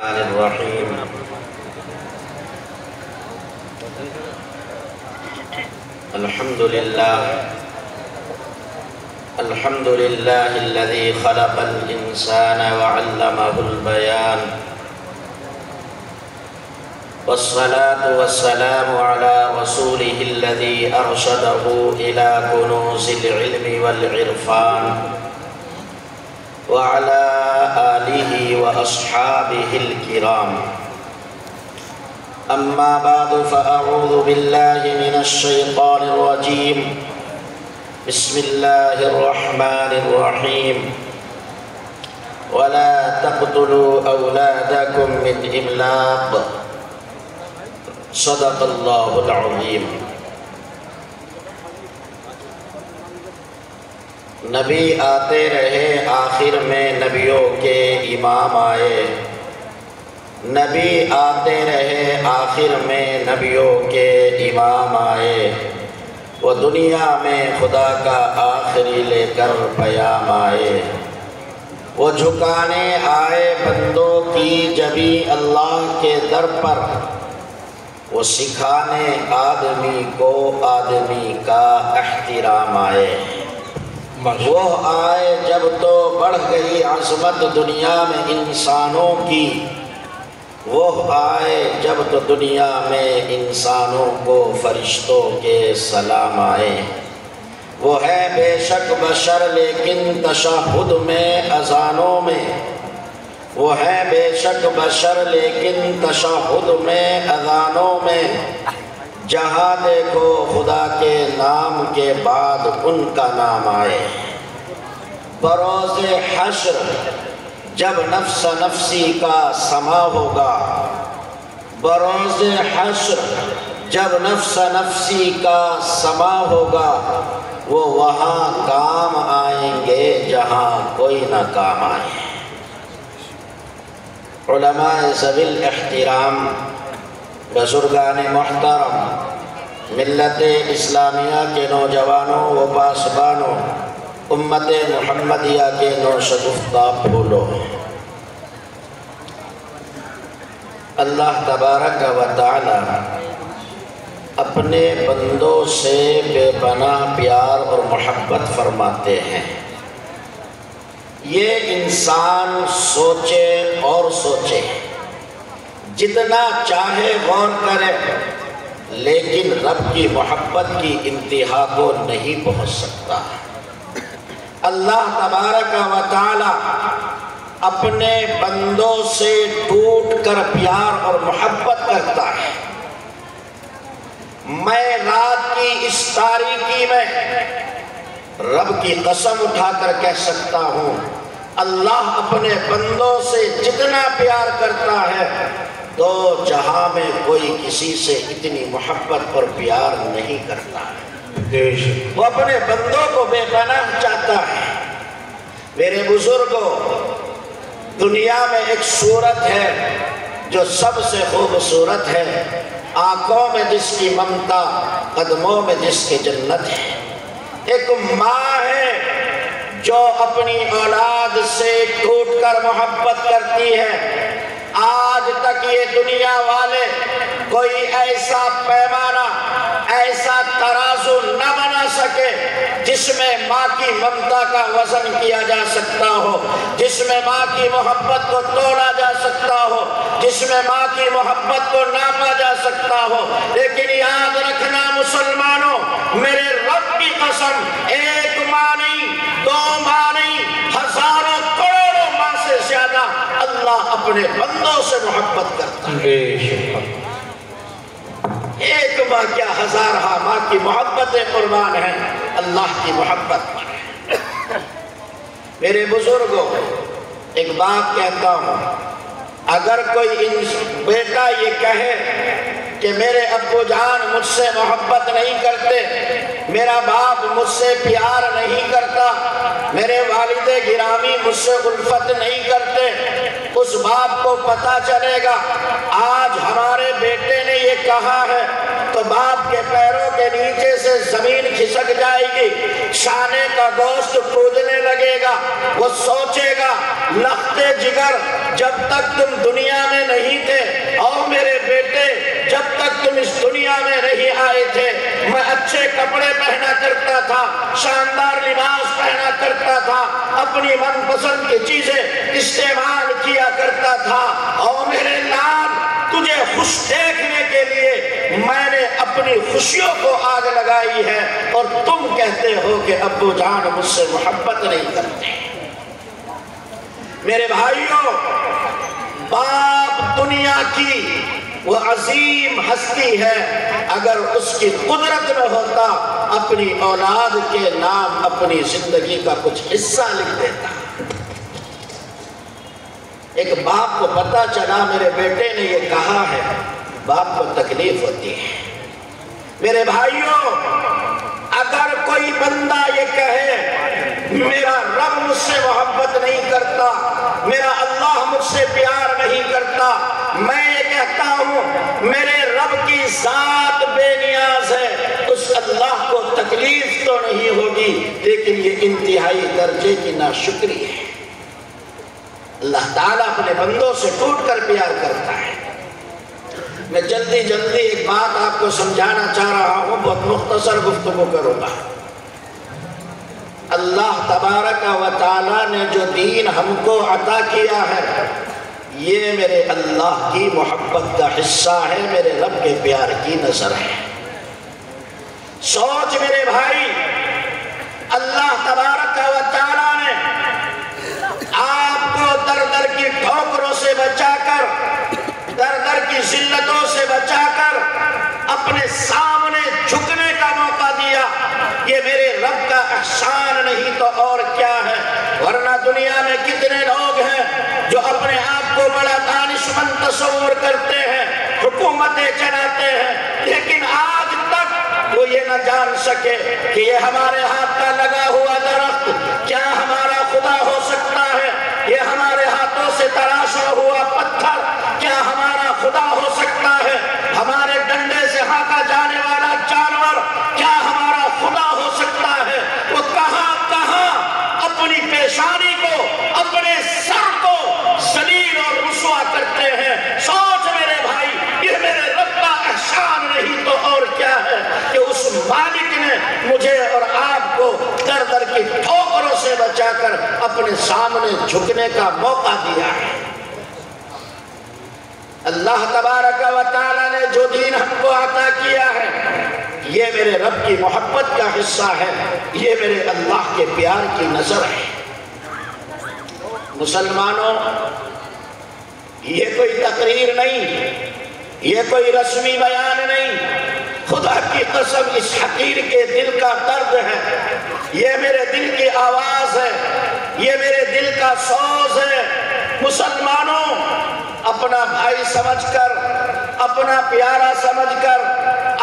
الرحیم الحمد للہ الذی خلق الانسان وعلمہ البیان والصلاة والسلام على رسوله الذي أرشده إلى كنوز العلم والعرفان وعلى آله وأصحابه الكرام أما بعد فأعوذ بالله من الشيطان الرجيم بسم الله الرحمن الرحيم ولا تقتلوا أولادكم من إملاق صدق اللہ العظیم۔ نبی آتے رہے آخر میں نبیوں کے امام آئے، نبی آتے رہے آخر میں نبیوں کے امام آئے، وہ دنیا میں خدا کا آخری لے کر پیام آئے، وہ جھکانے آئے بندوں کی جبیں اللہ کے در پر، وہ سکھانے آدمی کو آدمی کا احترام آئے، وہ آئے جب تو بڑھ گئی عظمت دنیا میں انسانوں کی، وہ آئے جب تو دنیا میں انسانوں کو فرشتوں کے سلام آئے، وہ ہے بے شک بشر لیکن تشہد میں اذانوں میں، وہ ہے بے شک بشر لیکن تشہد میں اذانوں میں، جہاں دیکھو خدا کے نام کے بعد ان کا نام آئے، بروز حشر جب نفس نفسی کا سما ہوگا، بروز حشر جب نفس نفسی کا سما ہوگا، وہ وہاں کام آئیں گے جہاں کوئی نہ کام آئے۔ علماء ذوی الاحترام، بزرگان محترم، ملت اسلامیہ کے نوجوانوں و پاسبانوں، امت محمدیہ کے نوشگفتہ پھولوں، اللہ تبارک و تعالی اپنے بندوں سے بے پناہ پیار اور محبت فرماتے ہیں۔ یہ انسان سوچے اور سوچے، جتنا چاہے غور کرے، لیکن رب کی محبت کی انتہا کو نہیں پہنچ سکتا۔ اللہ تبارک و تعالی اپنے بندوں سے ٹوٹ کر پیار اور محبت کرتا ہے۔ میں رات کی اس تاریکی میں رب کی قسم اٹھا کر کہہ سکتا ہوں، اللہ اپنے بندوں سے جتنا پیار کرتا ہے تو جہاں میں کوئی کسی سے اتنی محبت اور پیار نہیں کرتا ہے۔ وہ اپنے بندوں کو بے پناہ چاہتا ہے۔ میرے بزرگوں، دنیا میں ایک صورت ہے جو سب سے خوبصورت ہے، آنکھوں میں جس کی ممتا، قدموں میں جس کی جنت ہے۔ ایک ماں ہے جو اپنی اولاد سے ٹوٹ کر محبت کرتی ہے۔ آج تک یہ دنیا والے کوئی ایسا پیمانہ، ایسا ترازو نہ بنا سکے جس میں ماں کی ممتا کا وزن کیا جا سکتا ہو، جس میں ماں کی محبت کو تولا جا سکتا ہو، جس میں ماں کی محبت کو ناپا جا سکتا ہو۔ لیکن یاد رکھنا مسلمانوں، میرے رب کی قسم، ایک ماں نہیں، دو ماں نہیں، ہزاروں کروڑوں ماں سے زیادہ اللہ اپنے بندوں سے محبت کرتا ہے۔ ایک ماں کیا ہزارہ ماں کی محبتیں قربان ہیں اللہ کی محبت پر۔ میرے بزرگوں، ایک بات کہتا ہوں، اگر کوئی بیٹا یہ کہے کہ میرے ابو جان مجھ سے محبت نہیں کرتے، میرا باپ مجھ سے پیار نہیں کرتا، میرے والد گرامی مجھ سے الفت نہیں کرتے، اس باپ کو پتہ چلے گا آج ہمارے بیٹے نے یہ کہا ہے تو باپ کے پیروں کے نیچے سے زمین کھسک جائے گی، شانے کا گوشت کودنے لگے گا، وہ سوچے گا لخت جگر جب تک تم دنیا میں دنیا میں نہیں آئے تھے میں اچھے کپڑے پہنا کرتا تھا، شاندار لباس پہنا کرتا تھا، اپنی من پسند کی چیزیں استعمال کیا کرتا تھا، اور میرے لال تجھے خوش دیکھنے کے لیے میں نے اپنی خوشیوں کو آگ لگائی ہے، اور تم کہتے ہو کہ ابو جان مجھ سے محبت نہیں کرتے۔ میرے بھائیوں، باپ دنیا کی وہ عظیم ہستی ہے، اگر اس کی قدرت میں ہوتا اپنی اولاد کے نام اپنی زندگی کا کچھ حصہ لکھ دیتا۔ ایک باپ کو پتہ چلا میرے بیٹے نے یہ کہا ہے، باپ کو تکلیف ہوتی ہے۔ میرے بھائیوں، اگر کوئی بندہ یہ کہے میرا رب مجھ سے محبت نہیں کرتا، میرا اللہ مجھ سے پیار نہیں کرتا، میں یہ کہتا ہوں میرے رب کی ذات بے نیاز ہے، اس اللہ کو تکلیف تو نہیں ہوگی، لیکن یہ انتہائی درجے کی ناشکری ہے۔ اللہ تعالیٰ اپنے بندوں سے ٹوٹ کر پیار کرتا ہے۔ میں جلدی ایک بات آپ کو سمجھانا چاہ رہا ہوں، بہت مختصر گفتگو کروں گا۔ اللہ تبارک و تعالیٰ نے جو دین ہم کو عطا کیا ہے، یہ میرے اللہ کی محبت کا حصہ ہے، میرے رب کے پیار کی نظر ہے۔ سوچ میرے بھائی، اللہ تبارک و تعالیٰ نے آپ کو در کی ٹھوکروں سے بچا کر، در کی ذلتوں سے بچا کر اپنے سامنے جھکنے کا موقع دیا۔ یہ میرے رب کا احسان نہیں تو اور کیا ہے؟ ورنہ دنیا میں کتنے لوگ ہیں جو اپنے آپ کو بڑا دانشمند تصور کرتے ہیں، حکومتیں چلاتے ہیں، لیکن آج تک وہ یہ نہ جان سکے کہ یہ ہمارے ہاتھ کا لگا ہوا درخت کیا ہمارا خدا ہو سکتا ہے، یہ ہمارے ہاتھوں سے تراشا ہوا پتھر کیا ہمارا خدا ہو سکتا ہے، ہمارے ڈنڈے سے ہانکا جانے والا جانور کیا ہمارا خدا ہو سکتا ہے۔ وہ کہاں اپنی پیشانی کو، اپنے سر کو ذلیل اور رسوا کرتے ہیں۔ سوچ میرے بھائی، یہ میرے رب کا احسان نہیں تو اور کیا ہے کہ اس مالک نے مجھے اور آپ کو در کی ٹھوکروں سے بچا کر اپنے سامنے جھکنے کا موقع دیا ہے۔ اللہ تبارک و تعالیٰ نے جو دین ہم کو عطا کیا ہے، یہ میرے رب کی محبت کا حصہ ہے، یہ میرے اللہ کے پیار کی نظر ہے۔ مسلمانوں، یہ کوئی تقریر نہیں، یہ کوئی رسمی بیان نہیں، خدا کی قسم اس حقیر کے دل کا درد ہے، یہ میرے دل کی آواز ہے، یہ میرے دل کا سوز ہے۔ مسلمانوں، اپنا بھائی سمجھ کر، اپنا پیارا سمجھ کر،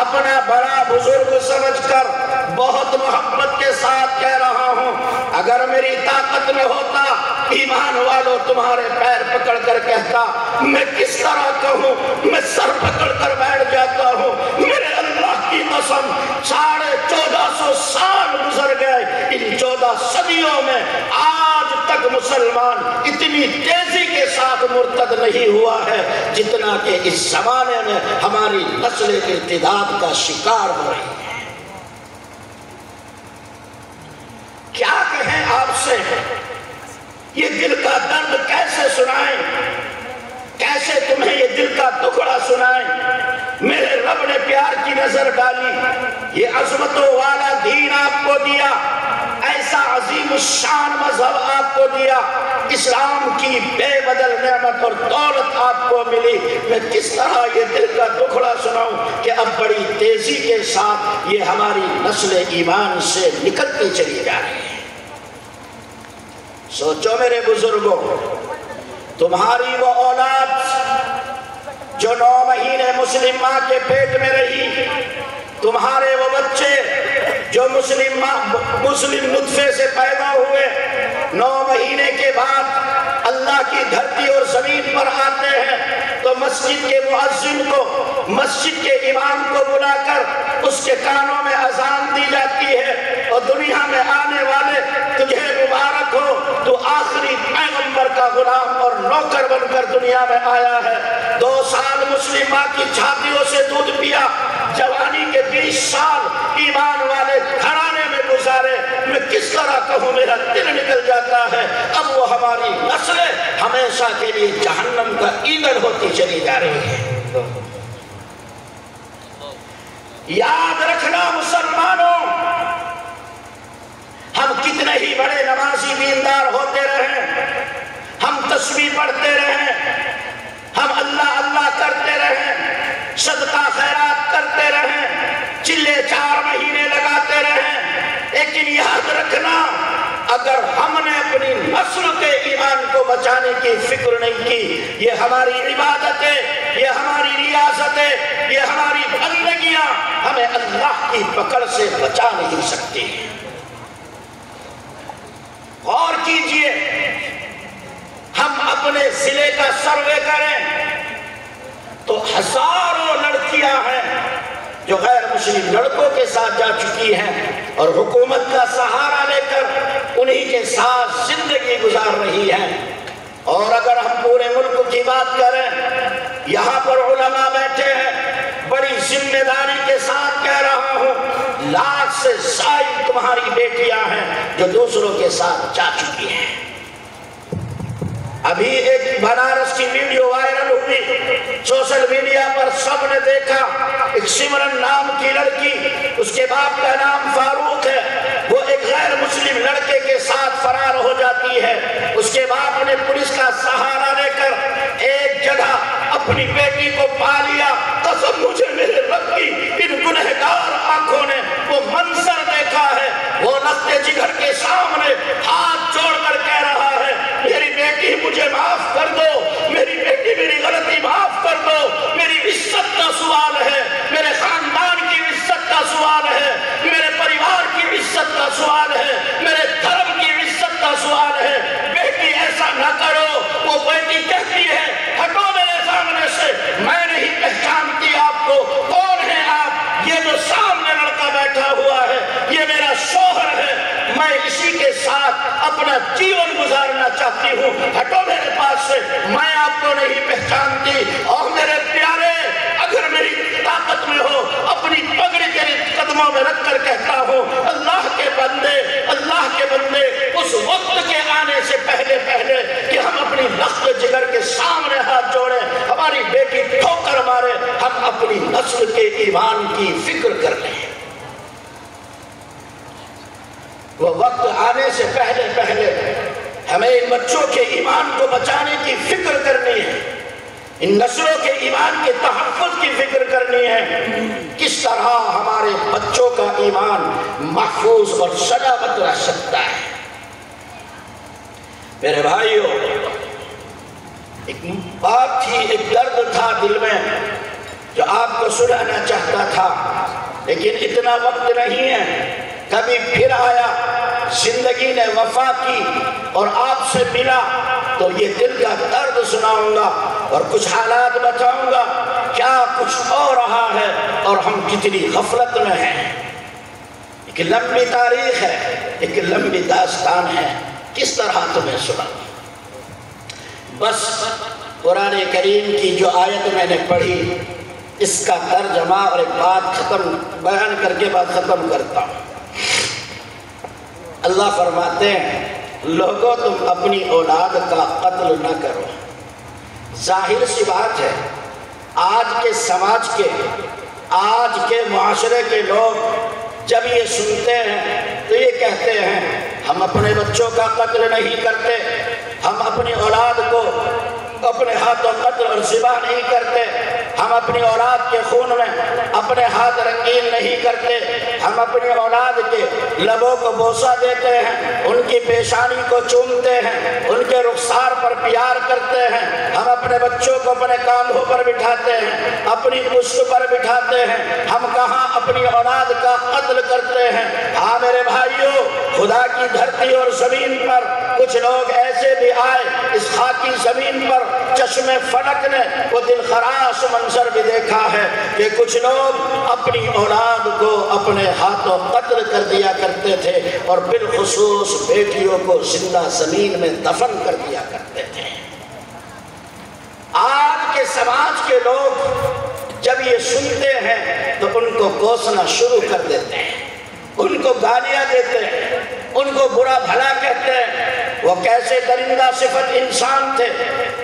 اپنا بڑا بزرگ سمجھ کر بہت محبت کے ساتھ کہہ رہا ہوں، اگر میری طاقت میں ہوتا ایمان والوں تمہارے پیر پکڑ کر کہتا، میں کس طرح کہوں، میں سر پکڑ کر بیٹھ جاتا ہوں۔ میرے اللہ کی قسم 1450 سال گزر گئے، ان 14 صدیوں میں آج تک مسلمان اتنی تیزی کے ساتھ مرتد نہیں ہوا ہے جتنا کہ اس زمانے میں ہماری نسل ارتداد کا شکار ہو رہی ہے۔ کیا کہیں آپ سے، یہ دل کا درد کیسے سنائیں، کیسے تمہیں یہ دل کا ٹکڑا سنائیں۔ میرے رب نے پیار کی نظر ڈالی، یہ عظمتوں والا دین آپ کو دیا، ایسا عظیم الشان مذہب آپ کو دیا، اسلام کی بے بدل نعمت اور دولت آپ کو ملی، میں کس طرح یہ دل کا ٹکڑا سناؤں کہ اب بڑی تیزی کے ساتھ یہ ہماری نسل ایمان سے نکلتی چلی جا رہی ہے۔ سوچو میرے بزرگوں، تمہاری وہ اولاد جو 9 مہینے مسلم ماں کے پیٹ میں رہی، تمہارے وہ بچے جو مسلم نطفے سے پیدا ہوئے، 9 مہینے کے بعد اللہ کی دھرتی اور زمین پر آتے ہیں تو مسجد کے مؤذن کو، مسجد کے امام کو بلا کر اس کے کانوں میں اذان دی جاتی ہے، اور دنیا میں آنے والے تجھے مبارک ہو، تو آخری پیغمبر پیغمبر کا غلام اور نوکر بن کر دنیا میں آیا ہے، 2 سال مسلم ماں کی چھاتیوں سے دودھ پیا، جوانی کے 20 سال ایمان والے گھرانے میں گزارے، میں کس طرح کہوں میرا دل نکل جاتا ہے۔ اب وہ ہماری نسلیں ہمیشہ کے لیے جہنم کا ایندھن ہوتی چلی جا رہی ہے۔ یاد رکھنا مسلمانوں، ہم کتنے ہی بڑے نمازی دیندار ہوتے رہے، ہم تسبیح پڑھتے رہے، ہم اللہ اللہ کرتے رہے، صدقہ خیرات کرتے رہے، چلے 4 مہینے لگاتے رہے، لیکن یاد رکھنا اگر ہم نے اپنی نسل کے ایمان کو بچانے کی فکر نہیں کی، یہ ہماری عبادتیں، یہ ہماری ریاستیں، یہ ہماری بندگیاں ہمیں اللہ کی پکڑ سے بچا نہیں سکتی۔ غور کیجئے، ہم اپنے ضلع کا سروے کریں تو ہزاروں لڑکیاں ہیں جو غیر مسلم لڑکوں کے ساتھ جا چکی ہیں اور حکومت کا سہارا لے کر انہی کے ساتھ زندگی گزار رہی ہیں۔ اور اگر ہم پورے ملک کی بات کریں، یہاں پر علماء بیٹھے ہیں، بڑی ذمہ داری کے ساتھ کہہ رہا ہوں، لاکھ سے زائد تمہاری بیٹیاں ہیں جو دوسروں کے ساتھ جا چکی ہیں۔ ابھی ایک بنارس کی ویڈیو وائرل ہوئی، سوشل میڈیا پر سب نے دیکھا، ایک سمرن نام کی لڑکی، اس کے باپ کا نام فاروق ہے، وہ ایک غیر مسلم لڑکے کے ساتھ فرار ہو جاتی ہے۔ اس کے باپ نے پولیس کا سہارا لے کر ایک جگہ اپنی بیٹی کو پا لیا۔ قسم مجھے میرے رب کی، ان گنہگار آنکھوں نے وہ منظر دیکھا ہے، وہ لخت جگر کے سامنے ہاتھ جوڑ کر کہہ رہا ہے، میری بیٹی مجھے معاف کر دو، میری بیٹی میری غلطی معاف کر دو، میری عزت کا سوال ہے، میرے خاندان کی عزت کا سوال ہے، میرے پریوار کی عزت کا سوال ہے، میرے دھرم کی عزت کا سوال ہے، بیٹی ایسا نہ کرو۔ وہ بیٹی کہتی ہے، ہٹو میرے سامنے سے، میں نہیں پہچانتی آپ کو، کون ہے آپ؟ یہ جو سامنے لڑکا بیٹھا ہوا ہے یہ میرا شوہر ہے، میں اسی کے ساتھ اپنا جیون گزارنا چاہتی ہوں، ہٹو میرے پاس سے، میں آپ کو نہیں پہچانتی۔ اور میرے پیارے، اگر میری طاقت میں ہو اپنی پگڑی کے قدموں میں رکھ کر کہتا ہوں، اللہ کے بندے، اللہ کے بندے، اس وقت کے آنے سے پہلے کہ ہم اپنی لخت جگر کے سامنے ہاتھ جوڑیں، ہماری بیٹی ٹھوکر مارے، ہم اپنی نسل کے ایمان کی فکر کر لیں۔ وہ وقت آنے سے پہلے ہمیں ان بچوں کے ایمان کو بچانے کی فکر کرنی ہے، ان نسلوں کے ایمان کے تحفظ کی فکر کرنی ہے، کس طرح ہمارے بچوں کا ایمان محفوظ اور سلامت رہ سکتا ہے۔ میرے بھائیوں، ایک بات تھی، ایک درد تھا دل میں جو آپ کو سنانا چاہتا تھا، لیکن اتنا وقت نہیں ہے، کبھی پھر آیا، زندگی نے وفا کی اور آپ سے ملا تو یہ دل کا درد سناؤں گا اور کچھ حالات بتاؤں گا، کیا کچھ ہو رہا ہے اور ہم کتنی غفلت میں ہیں۔ ایک لمبی تاریخ ہے، ایک لمبی داستان ہے، کس طرح تمہیں سناؤں؟ بس قرآن کریم کی جو آیت میں نے پڑھی اس کا ترجمہ اور ایک بات بیان کر کے بات ختم کرتا ہوں۔ اللہ فرماتے ہیں، لوگوں تم اپنی اولاد کا قتل نہ کرو۔ ظاہر سی بات ہے، آج کے سماج کے، آج کے معاشرے کے لوگ جب یہ سنتے ہیں تو یہ کہتے ہیں ہم اپنے بچوں کا قتل نہیں کرتے، ہم اپنی اولاد کو اپنے ہاتھوں قتل اور ذبح نہیں کرتے، ہم اپنی اولاد کے خون میں اپنے ہاتھ رنگین نہیں کرتے، ہم اپنی اولاد کے لبوں کو بوسہ دیتے ہیں، ان کی پیشانی کو چومتے ہیں، ان کے رخسار پر پیار کرتے ہیں، ہم اپنے بچوں کو اپنے کاندھوں پر بٹھاتے ہیں، اپنی پشت پر بٹھاتے ہیں، ہم کہاں اپنی اولاد کا قتل کرتے ہیں۔ ہاں میرے بھائیوں، خدا کی دھرتی اور زمین پر کچھ لوگ ایسے بھی آئے، اس خاکی زمین پر چشم فلک نے وہ دل خراش منظر منظر بھی دیکھا ہے کہ کچھ لوگ اپنی اولاد کو اپنے ہاتھوں قتل کر دیا کرتے تھے اور بالخصوص بیٹیوں کو زندہ زمین میں دفن کر دیا کرتے تھے۔ آج کے سماج کے لوگ جب یہ سنتے ہیں تو ان کو کوسنا شروع کر دیتے ہیں، ان کو گالیاں دیتے ہیں، ان کو برا بھلا کہتے ہیں۔ وہ کیسے درندہ صفت انسان تھے،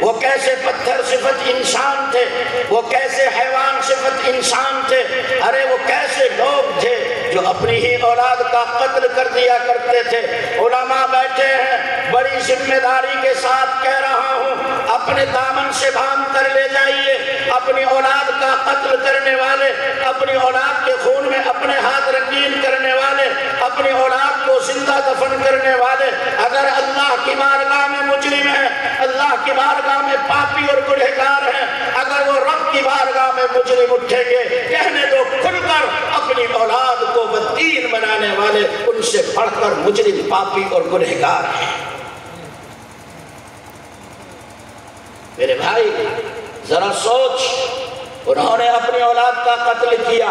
وہ کیسے پتھر صفت انسان تھے، وہ کیسے حیوان صفت انسان تھے، ارے وہ کیسے لوگ تھے جو اپنی ہی اولاد کا قتل کر دیا کرتے تھے۔ علماء بیٹھے ہیں، بڑی ذمہ داری کے ساتھ کہہ رہا ہوں، اپنے دامن سے باندھ کر لے جائیے اپنی اولاد کا قتل کرنے والے، اپنی اولاد کے خون میں اپنے ہاتھ رنگین کرنے والے، اپنی اولاد کو زندہ دفن کرنے والے اگر اللہ کی بارگاہ میں مجرم ہیں، اللہ کی بارگاہ میں پاپی اور گنہگار ہیں، اگر وہ رب کی بارگاہ میں مجرم اٹھیں گے، کہنے دو کھل کر اپنی اولاد کو بدین بنانے والے ان سے بڑھ کر مجرم، پاپی اور گنہگار ہیں۔ میرے بھائی ذرا سوچ، انہوں نے اپنی اولاد کا قتل کیا،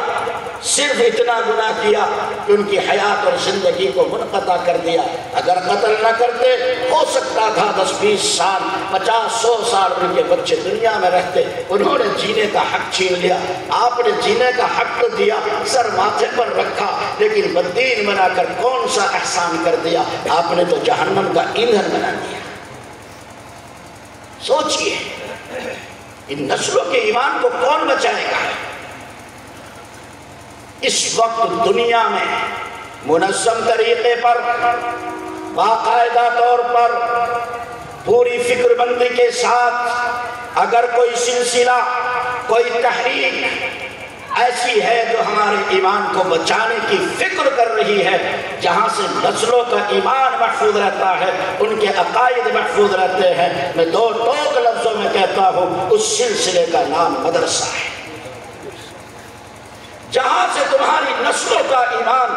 صرف اتنا گناہ کیا کہ ان کی حیات اور زندگی کو منقطع کر دیا۔ اگر قتل نہ کرتے ہو سکتا تھا 10-20 سال 50-100 سال ان کے بچے دنیا میں رہتے۔ انہوں نے جینے کا حق چھین لیا، آپ نے جینے کا حق تو دیا، سر ماتھے پر رکھا، لیکن بدین بنا کر کون سا احسان کر دیا؟ آپ نے تو جہنم کا ایندھن بنا دیا۔ سوچئے ان نسلوں کے ایمان کو کون بچائے گا؟ اس وقت دنیا میں منظم طریقے پر، باقاعدہ طور پر، پوری فکر بندی کے ساتھ اگر کوئی سلسلہ، کوئی تحریک ایسی ہے جو ہمارے ایمان کو بچانے کی فکر کر رہی ہے، جہاں سے نسلوں کا ایمان محفوظ رہتا ہے، ان کے عقائد محفوظ رہتے ہیں، میں دو ٹوک لفظوں میں کہتا ہوں اس سلسلے کا نام مدرسہ ہے۔ جہاں سے تمہاری نسلوں کا ایمان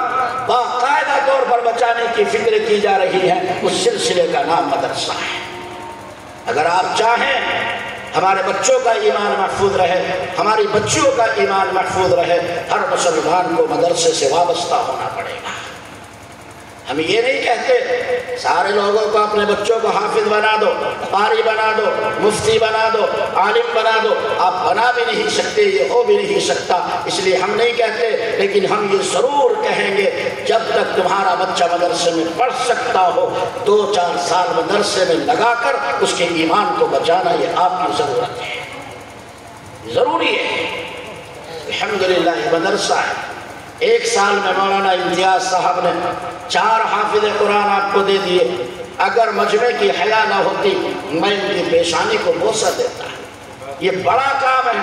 باقاعدہ طور پر بچانے کی فکر کی جا رہی ہے، اس سلسلے کا نام مدرسہ ہے۔ اگر آپ چاہیں ہمارے بچوں کا ایمان محفوظ رہے، ہماری بچیوں کا ایمان محفوظ رہے، ہر مسلمان کو مدرسے سے وابستہ ہونا پڑے گا۔ ہم یہ نہیں کہتے سارے لوگوں کو اپنے بچوں کو حافظ بنا دو، قاری بنا دو، مفتی بنا دو، عالم بنا دو۔ آپ بنا بھی نہیں سکتے، یہ ہو بھی نہیں سکتا، اس لیے ہم نہیں کہتے، لیکن ہم یہ ضرور کہیں گے جب تک تمہارا بچہ مدرسے میں پڑھ سکتا ہو 2-4 سال مدرسے میں لگا کر اس کے ایمان کو بچانا یہ آپ کی ضرورت ہے، ضروری ہے۔ الحمدللہ یہ مدرسہ ہے۔ 1 سال میں مولانا امتیاز صاحب نے 4 حافظ قرآن آپ کو دے دیے۔ اگر مجمع کی حیا نہ ہوتی میں ان کی پیشانی کو بوسہ دیتا۔ یہ بڑا کام ہے،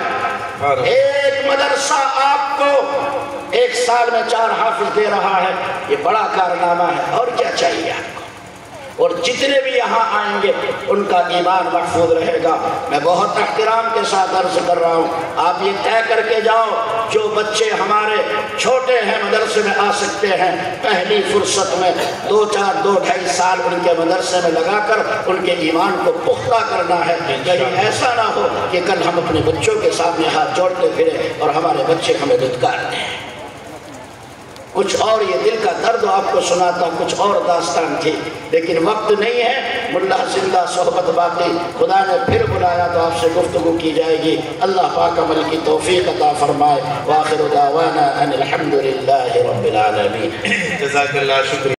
ایک مدرسہ آپ کو 1 سال میں 4 حافظ دے رہا ہے، یہ بڑا کارنامہ ہے، اور کیا چاہیے آپ کو؟ اور جتنے بھی یہاں آئیں گے ان کا ایمان محفوظ رہے گا۔ میں بہت احترام کے ساتھ عرض کر رہا ہوں، آپ یہ طے کر کے جاؤ جو بچے ہمارے چھوٹے ہیں مدرسے میں آ سکتے ہیں، پہلی فرصت میں 2-4-2-2.5 سال ان کے مدرسے میں لگا کر ان کے ایمان کو پختہ کرنا ہے۔ کہیں ایسا نہ ہو کہ کل ہم اپنے بچوں کے سامنے ہاتھ جوڑتے پھریں اور ہمارے بچے ہمیں دھتکار دیں۔ کچھ اور یہ دل کا درد آپ کو سناتا، کچھ اور داستان تھی، لیکن وقت نہیں ہے، ملا زندہ صحبت باقی، خدا نے پھر بلایا تو آپ سے گفتگو کی جائے گی۔ اللہ پاک عمل کی توفیق عطا فرمائے۔ وآخر دعوانا ان الحمدللہ رب العالمین۔ جزاک اللہ، شکریہ۔